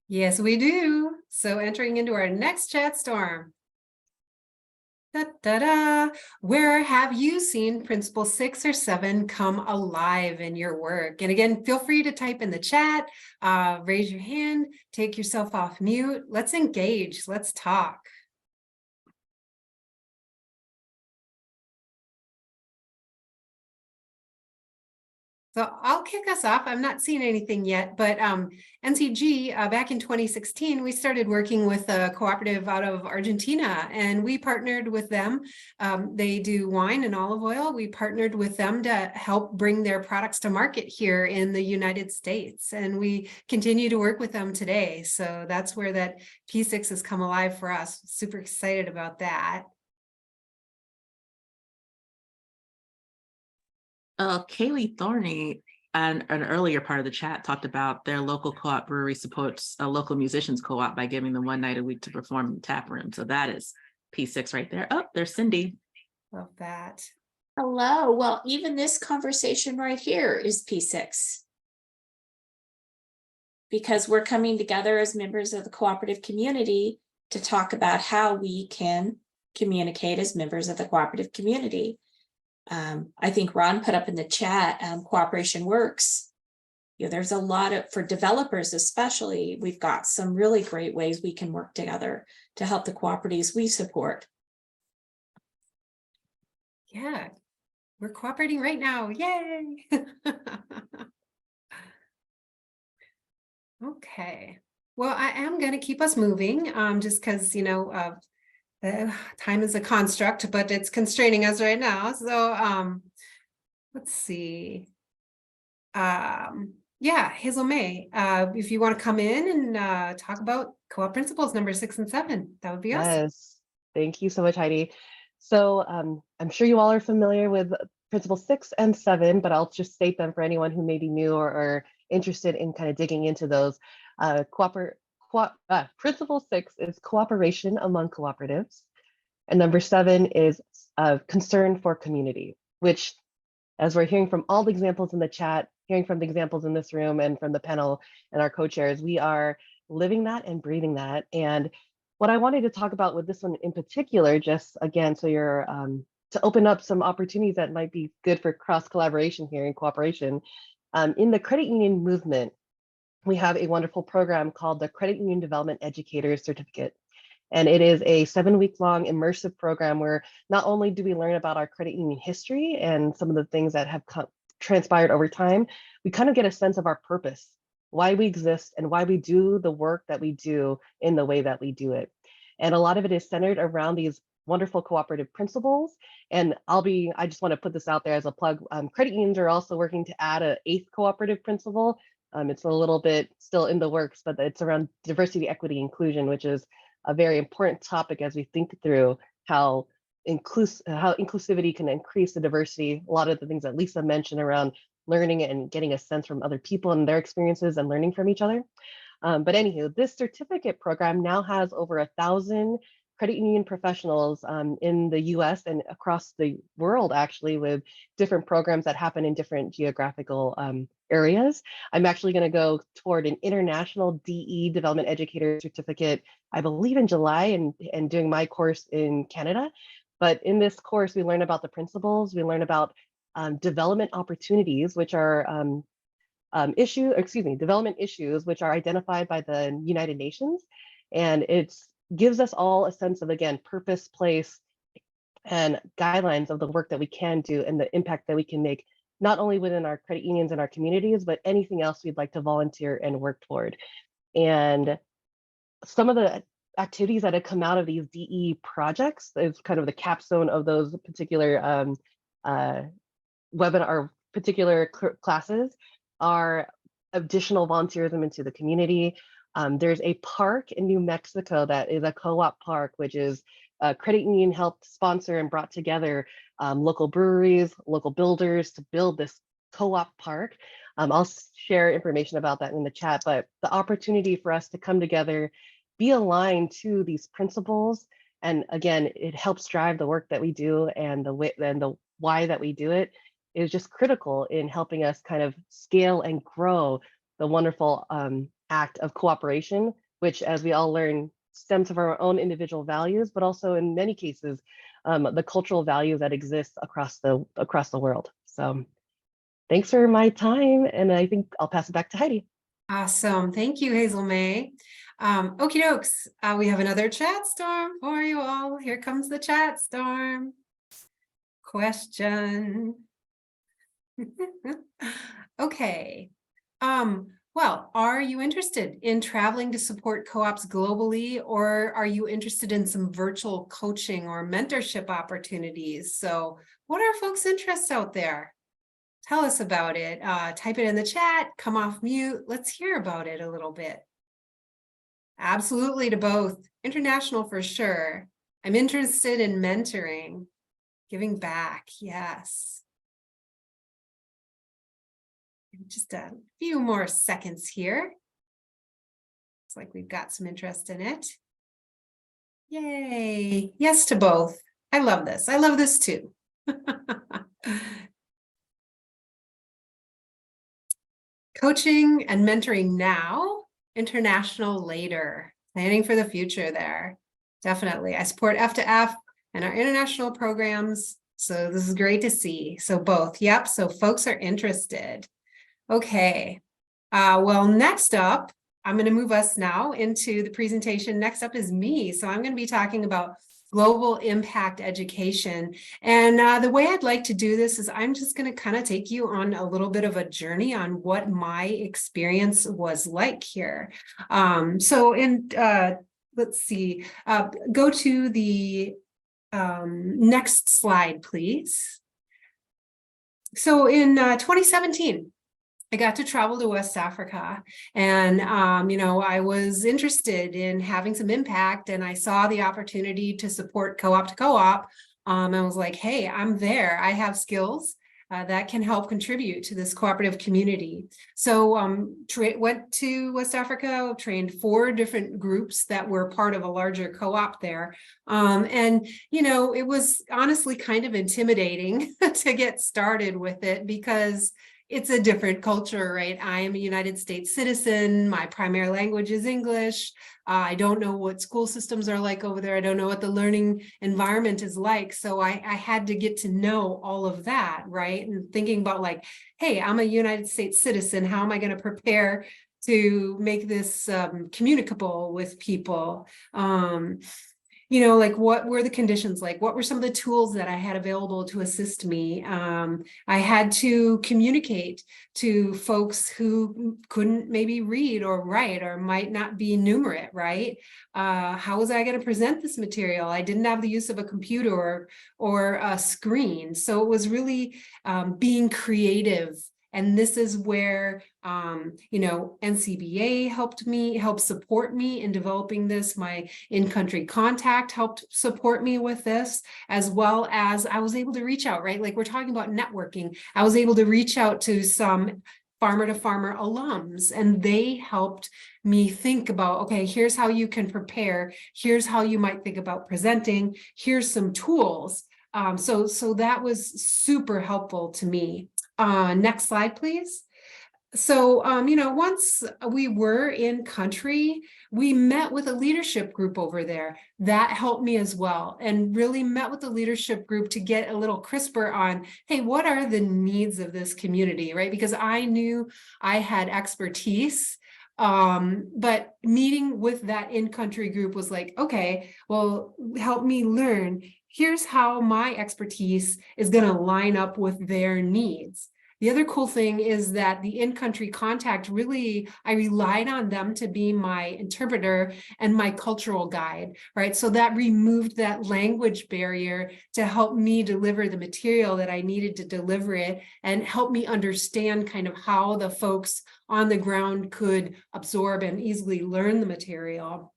Yes, we do. So entering into our next chat storm. Da, da, da. Where have you seen Principle 6 or 7 come alive in your work? And again, feel free to type in the chat, raise your hand, take yourself off mute. Let's engage. Let's talk. So I'll kick us off. I'm not seeing anything yet, but NCG, back in 2016, we started working with a cooperative out of Argentina, and we partnered with them. They do wine and olive oil. We partnered with them to help bring their products to market here in the United States, and we continue to work with them today. So that's where that P6 has come alive for us. Super excited about that. Kaylee Thorney, an earlier part of the chat, talked about their local co-op brewery supports a local musicians co-op by giving them 1 night a week to perform in the tap room. So that is P6 right there. Oh, there's Cindy. Love that. Hello. Well, even this conversation right here is P6. Because we're coming together as members of the cooperative community to talk about how we can communicate as members of the cooperative community. I think Ron put up in the chat, cooperation works. There's a lot of, for developers especially, we've got some really great ways we can work together to help the cooperatives we support. Yeah, we're cooperating right now. Yay. Okay. Well, I am going to keep us moving, just because, time is a construct, but it's constraining us right now. So let's see. Yeah, Hazel May, if you want to come in and talk about co-op principles number 6 and 7, that would be awesome. Yes, thank you so much, Heidi. So I'm sure you all are familiar with Principle 6 and 7, but I'll just state them for anyone who may be new or interested in kind of digging into those. Principle 6 is cooperation among cooperatives, and number 7 is concern for community, which, as we're hearing from all the examples in the chat, hearing from the examples in this room and from the panel and our co-chairs, we are living that and breathing that. And what I wanted to talk about with this one in particular, just again, so you're to open up some opportunities that might be good for cross collaboration here and cooperation. In the credit union movement, we have a wonderful program called the Credit Union Development Educator Certificate. And it is a 7-week-long immersive program where not only do we learn about our credit union history and some of the things that have transpired over time, we kind of get a sense of our purpose, why we exist, and why we do the work that we do in the way that we do it. And a lot of it is centered around these wonderful cooperative principles. And I just want to put this out there as a plug. Credit unions are also working to add an 8th cooperative principle. It's a little bit still in the works, but it's around diversity, equity, inclusion, which is a very important topic as we think through how inclusivity can increase the diversity. A lot of the things that Lisa mentioned around learning and getting a sense from other people and their experiences and learning from each other. But anywho, this certificate program now has over 1,000 credit union professionals in the US and across the world, actually, with different programs that happen in different geographical areas. I'm actually going to go toward an international DE Development Educator Certificate, I believe in July, and doing my course in Canada. But in this course, we learn about the principles, we learn about development opportunities, which are development issues, which are identified by the United Nations. And it gives us all a sense of, again, purpose, place, and guidelines of the work that we can do and the impact that we can make, not only within our credit unions and our communities, but anything else we'd like to volunteer and work toward. And some of the activities that have come out of these DE projects is kind of the capstone of those particular webinar or particular classes are additional volunteerism into the community. There's a park in New Mexico that is a co-op park, which is a credit union helped sponsor and brought together local breweries, local builders to build this co-op park. I'll share information about that in the chat, but the opportunity for us to come together, be aligned to these principles, and again, it helps drive the work that we do and the way and the why that we do it is just critical in helping us kind of scale and grow the wonderful act of cooperation, which, as we all learn, stems from our own individual values, but also in many cases, the cultural values that exist across the world. So thanks for my time, and I think I'll pass it back to Heidi. Awesome. Thank you, Hazel May. Okie dokes. We have another chat storm for you all. Here comes the chat storm. Question. Okay. Well, are you interested in traveling to support co-ops globally, or are you interested in some virtual coaching or mentorship opportunities? So what are folks' interests out there? Tell us about it. Type it in the chat, come off mute. Let's hear about it a little bit. Absolutely to both. International for sure. I'm interested in mentoring, giving back. Yes. Just a few more seconds here. It's like we've got some interest in it. Yay. Yes to both. I love this. I love this too. Coaching and mentoring now, international later. Planning for the future there. Definitely. I support F to F and our international programs. So this is great to see. So both. Yep. So folks are interested. Okay. Well, next up, I'm going to move us now into the presentation. Next up is me. So I'm going to be talking about global impact education. And the way I'd like to do this is I'm just going to kind of take you on a little bit of a journey on what my experience was like here. Let's see, go to the next slide, please. So in 2017, I got to travel to West Africa, and I was interested in having some impact, and I saw the opportunity to support co-op to co-op. I was like, hey, I'm there. I have skills that can help contribute to this cooperative community. So went to West Africa, trained 4 different groups that were part of a larger co-op there. It was honestly kind of intimidating to get started with it because it's a different culture, right? I am a United States citizen. My primary language is English. I don't know what school systems are like over there. I don't know what the learning environment is like. So I had to get to know all of that, right? And thinking about like, hey, I'm a United States citizen. How am I going to prepare to make this communicable with people? Like what were the conditions like? What were some of the tools that I had available to assist me? I had to communicate to folks who couldn't maybe read or write or might not be numerate, right? How was I going to present this material? I didn't have the use of a computer or a screen. So it was really being creative. And this is where, NCBA helped support me in developing this. My in-country contact helped support me with this, as well as I was able to reach out, right? Like we're talking about networking. I was able to reach out to some farmer to farmer alums, and they helped me think about, okay, here's how you can prepare. Here's how you might think about presenting. Here's some tools. So that was super helpful to me. Next slide, please. So, once we were in country, we met with a leadership group over there. That helped me as well, and really met with the leadership group to get a little crisper on, hey, what are the needs of this community, right? Because I knew I had expertise, but meeting with that in-country group was like, okay, well, help me learn. Here's how my expertise is going to line up with their needs. The other cool thing is that the in-country contact really, I relied on them to be my interpreter and my cultural guide, right? So that removed that language barrier to help me deliver the material that I needed to deliver it, and help me understand kind of how the folks on the ground could absorb and easily learn the material.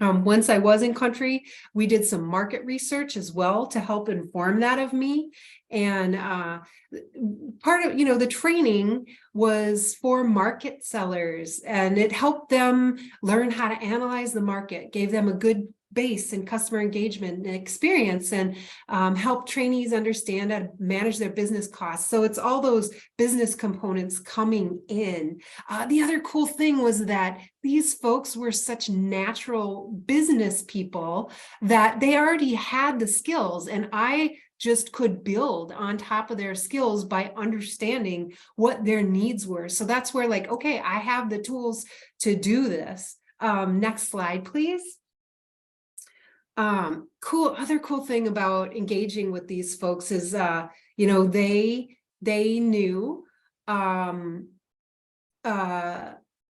Once I was in country, we did some market research as well to help inform that of me. And part of, the training was for market sellers, and it helped them learn how to analyze the market, gave them a good base and customer engagement and experience, and help trainees understand how to manage their business costs. So it's all those business components coming in. The other cool thing was that these folks were such natural business people that they already had the skills, and I just could build on top of their skills by understanding what their needs were. So that's where, like, okay, I have the tools to do this. Next slide, please. Other cool thing about engaging with these folks is, you know, they knew,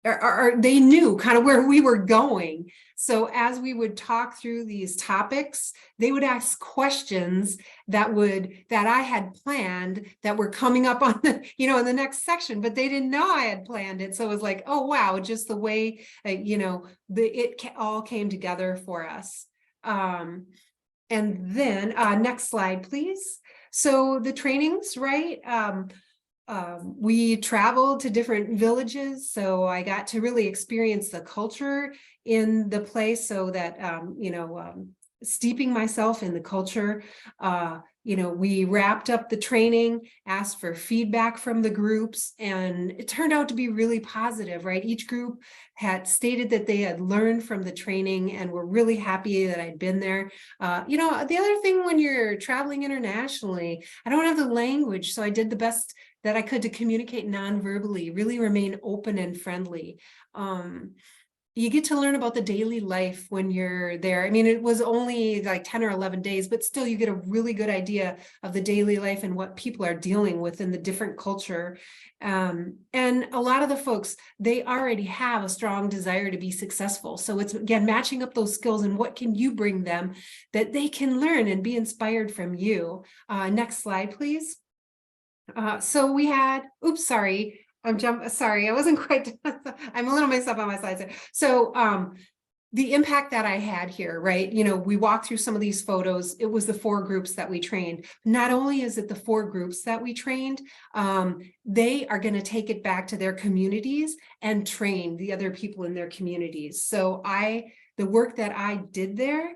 or they knew kind of where we were going. So as we would talk through these topics, they would ask questions that I had planned that were coming up on the, you know, in the next section, but they didn't know I had planned it. So it was like, oh, wow, just the way, you know, it all came together for us. And then next slide, please. So the trainings, right? We traveled to different villages, so I got to really experience the culture in the place, so that, you know, steeping myself in the culture. You know, we wrapped up the training, asked for feedback from the groups, and it turned out to be really positive, right? Each group had stated that they had learned from the training and were really happy that I'd been there. You know, the other thing when you're traveling internationally, I don't have the language, so I did the best that I could to communicate non-verbally, really remain open and friendly. You get to learn about the daily life when you're there. I mean, it was only like 10 or 11 days, but still you get a really good idea of the daily life and what people are dealing with in the different culture. And a lot of the folks, they already have a strong desire to be successful. So it's, again, matching up those skills and what can you bring them that they can learn and be inspired from you. Next slide, please. So we had, oops, sorry. Sorry, I wasn't quite, I'm a little mixed up on my slides there. So the impact that I had here, right? You know, we walked through some of these photos. It was the 4 groups that we trained. Not only is it the 4 groups that we trained, they are going to take it back to their communities and train the other people in their communities. So the work that I did there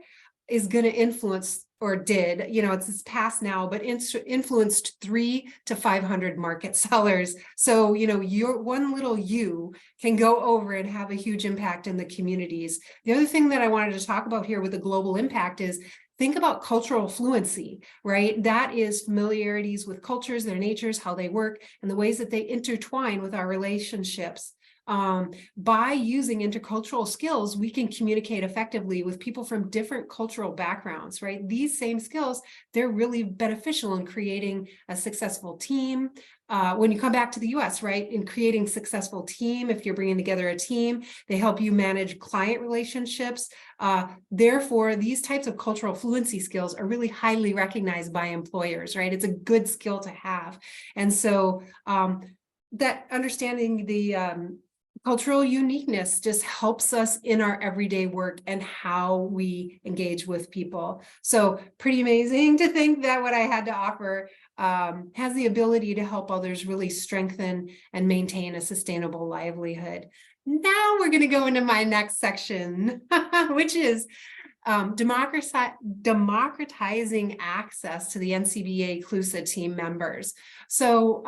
is going to influence, or did, you know, it's past now, but influenced 300 to 500 market sellers. So, you know, your one little you can go over and have a huge impact in the communities. The other thing that I wanted to talk about here with the global impact is think about cultural fluency, right? That is familiarities with cultures, their natures, how they work, and the ways that they intertwine with our relationships. By using intercultural skills, we can communicate effectively with people from different cultural backgrounds, right? These same skills, they're really beneficial in creating a successful team. When you come back to the US, right, in creating successful team, if you're bringing together a team, they help you manage client relationships. Therefore, these types of cultural fluency skills are really highly recognized by employers, right? It's a good skill to have. And so that understanding the cultural uniqueness just helps us in our everyday work and how we engage with people. So pretty amazing to think that what I had to offer has the ability to help others really strengthen and maintain a sustainable livelihood. Now we're going to go into my next section, which is democratizing access to the NCBA CLUSA team members. So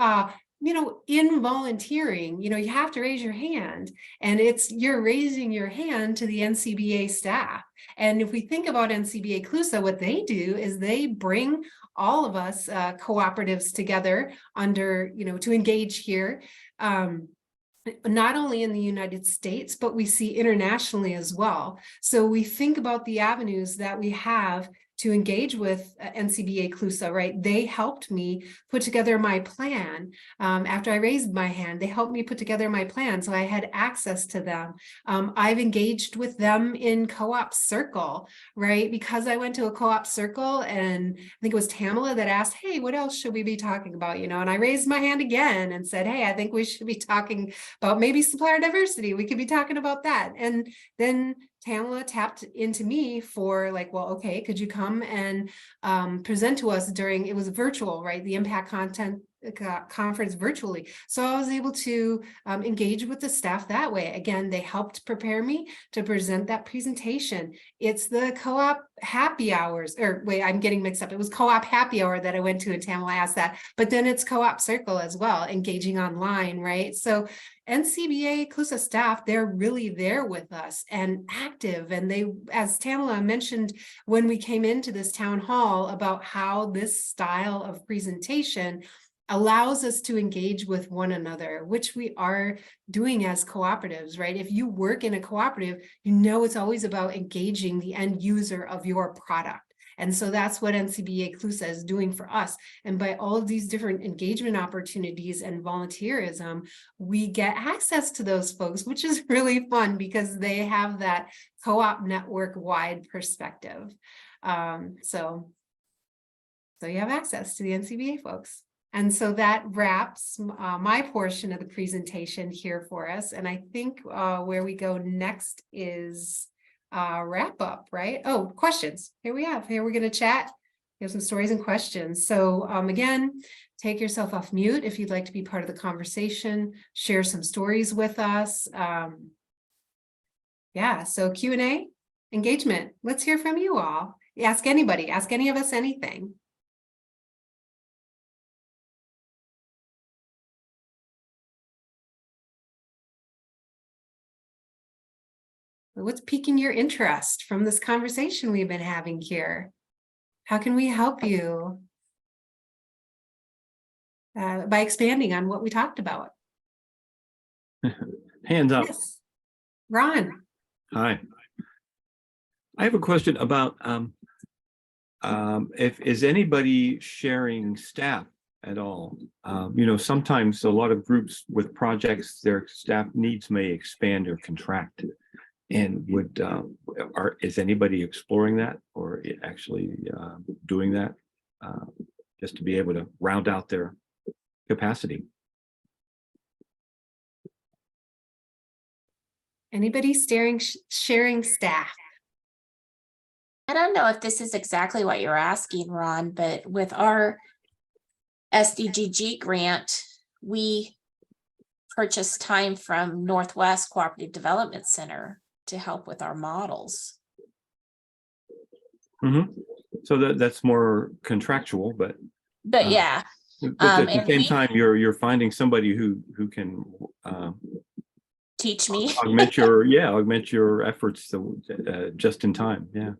you know, in volunteering, you know, you have to raise your hand, and you're raising your hand to the NCBA staff. And if we think about NCBA CLUSA, what they do is they bring all of us cooperatives together under, you know, to engage here, not only in the United States, but we see internationally as well. So we think about the avenues that we have to engage with NCBA CLUSA, right? They helped me put together my plan. After I raised my hand, they helped me put together my plan, so I had access to them. I've engaged with them in co-op circle, right? Because I went to a co-op circle, and I think it was Tamala that asked, hey, what else should we be talking about? You know, and I raised my hand again and said, hey, I think we should be talking about maybe supplier diversity. We could be talking about that. And then Tamla tapped into me for like, well, okay, could you come and present to us during, it was virtual, right? The Impact Content Conference virtually. So I was able to engage with the staff that way. Again, they helped prepare me to present that presentation. It's the co-op happy hours, or wait, I'm getting mixed up. It was co-op happy hour that I went to, and Tamla asked that, but then it's co-op circle as well, engaging online, right? So NCBA CLUSA staff, they're really there with us and active. And they, as Tamla mentioned, when we came into this town hall about how this style of presentation allows us to engage with one another, which we are doing as cooperatives, right? If you work in a cooperative, you know it's always about engaging the end user of your product. And so that's what NCBA CLUSA is doing for us. And by all of these different engagement opportunities and volunteerism, we get access to those folks, which is really fun because they have that co-op network wide perspective. So you have access to the NCBA folks. And so that wraps my portion of the presentation here for us. And I think where we go next is wrap up, right? Oh, questions. Here we're going to chat. We have some stories and questions. So again, take yourself off mute if you'd like to be part of the conversation, share some stories with us. Yeah, so Q&A, engagement. Let's hear from you all. Ask anybody, ask any of us anything. What's piquing your interest from this conversation we've been having here? How can we help you by expanding on what we talked about? Hands up. Yes. Ron. Hi. I have a question about if is anybody sharing staff at all? You know, sometimes a lot of groups with projects, their staff needs may expand or contract. And would is anybody exploring that or actually doing that just to be able to round out their capacity? Anybody sharing staff? I don't know if this is exactly what you're asking, Ron, but with our SDGG grant, we purchased time from Northwest Cooperative Development Center to help with our models. Mm-hmm. So that's more contractual, but yeah. But at the same time, you're finding somebody who can teach me, augment your efforts just in time. Yeah.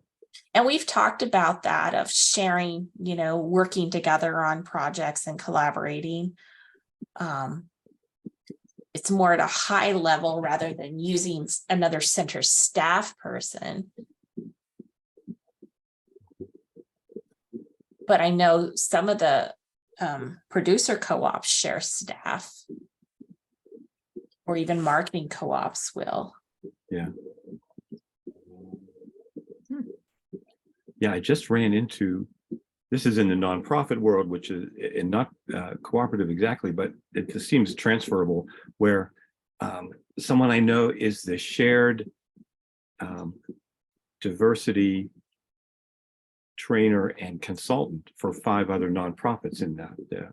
And we've talked about that of sharing, you know, working together on projects and collaborating. It's more at a high level rather than using another center staff person. But I know some of the producer co-ops share staff, or even marketing co-ops will. Yeah. Yeah, I just ran into, this is in the nonprofit world, which is not cooperative exactly, but it just seems transferable, where someone I know is the shared diversity trainer and consultant for 5 other nonprofits in the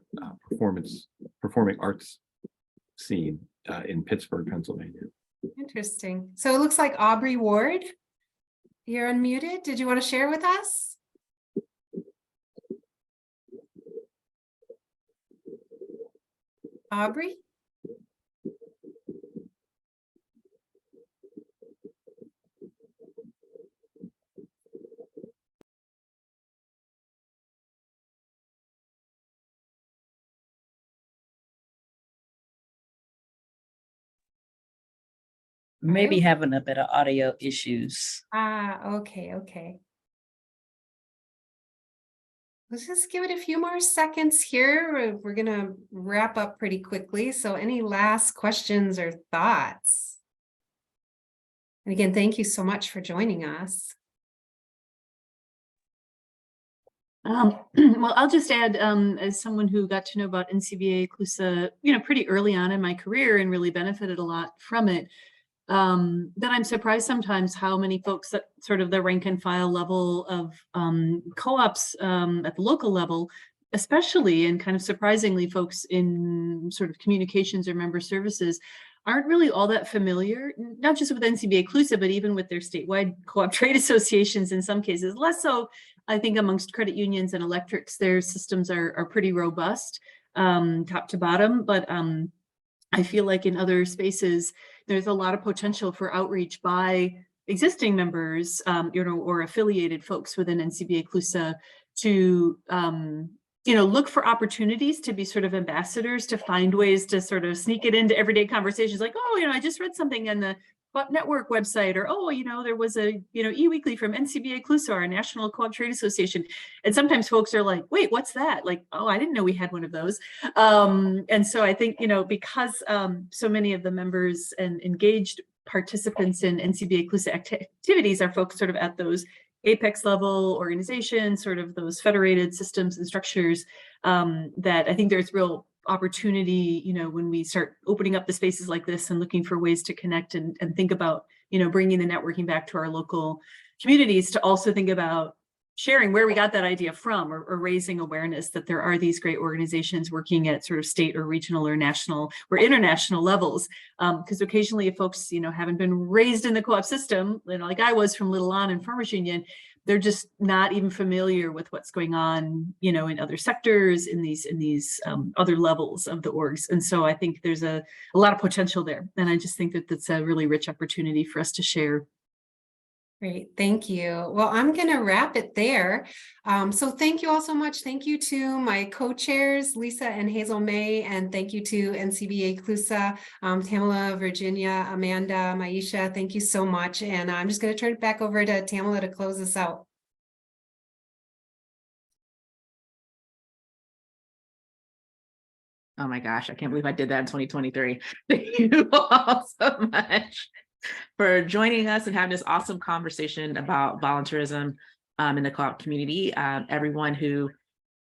performing arts scene in Pittsburgh, Pennsylvania. Interesting. So it looks like Aubrey Ward, you're unmuted. Did you want to share with us? Aubrey? Maybe having a bit of audio issues. Okay. Let's just give it a few more seconds here. We're going to wrap up pretty quickly. So any last questions or thoughts? And again, thank you so much for joining us. Well, I'll just add, as someone who got to know about NCBA CLUSA, pretty early on in my career and really benefited a lot from it. then I'm surprised sometimes how many folks at sort of the rank and file level of co-ops at the local level, especially, and kind of surprisingly, folks in sort of communications or member services aren't really all that familiar, not just with NCBA CLUSA, but even with their statewide co-op trade associations in some cases. Less so, I think, amongst credit unions and electrics. Their systems are pretty robust, top to bottom, but I feel like in other spaces, there's a lot of potential for outreach by existing members, or affiliated folks within NCBA CLUSA to, look for opportunities to be sort of ambassadors, to find ways to sort of sneak it into everyday conversations like, oh, I just read something on the Co-op Network website, or, oh, there was a, e-weekly from NCBA CLUSA, our National Co-op Trade Association. And sometimes folks are like, wait, what's that? Like, oh, I didn't know we had one of those. And so I think, because so many of the members and engaged participants in NCBA CLUSA activities are folks sort of at those apex level organizations, sort of those federated systems and structures, that I think there's real opportunity, when we start opening up the spaces like this and looking for ways to connect and think about, bringing the networking back to our local communities, to also think about sharing where we got that idea from, or raising awareness that there are these great organizations working at sort of state or regional or national or international levels. Because occasionally if folks, haven't been raised in the co-op system, like I was from Little On and Farmers Union, they're just not even familiar with what's going on, in other sectors, in these other levels of the orgs. And so I think there's a lot of potential there. And I just think that that's a really rich opportunity for us to share. Great, thank you. Well, I'm going to wrap it there. So thank you all so much. Thank you to my co-chairs, Lisa and Hazel May, and thank you to NCBA CLUSA, Tamala, Virginia, Amanda, Maisha. Thank you so much. And I'm just going to turn it back over to Tamala to close this out. Oh my gosh, I can't believe I did that in 2023. Thank you all so much for joining us and having this awesome conversation about volunteerism in the co-op community. Everyone who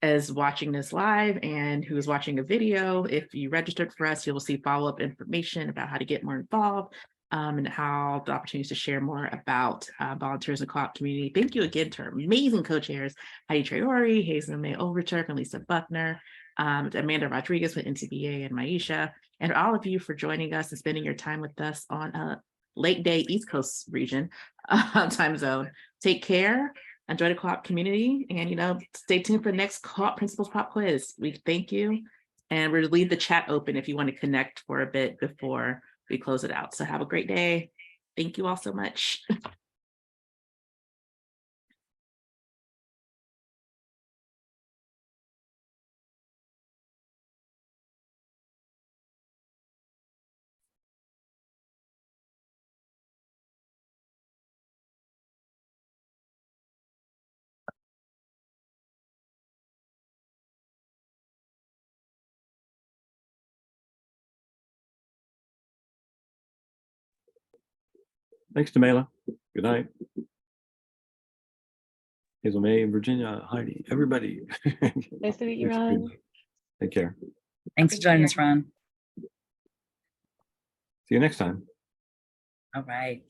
is watching this live and who is watching a video, if you registered for us, you will see follow-up information about how to get more involved, and how the opportunities to share more about volunteers in the co-op community. Thank you again to our amazing co-chairs, Heidi Traore, Hazel May Overturf, and Lisa Buckner, Amanda Rodriguez with NCBA, and Maisha, and all of you for joining us and spending your time with us on a late day East Coast region time zone. Take care, enjoy the co-op community, and stay tuned for the next co-op principles pop quiz. We thank you, and we'll leave the chat open if you want to connect for a bit before we close it out. So have a great day. Thank you all so much. Thanks, Tamala. Good night. Hazel May, Virginia, Heidi, everybody. Nice to meet you, Thanks for Ron. being here. Take care. Thanks for joining us, Ron. See you next time. All right.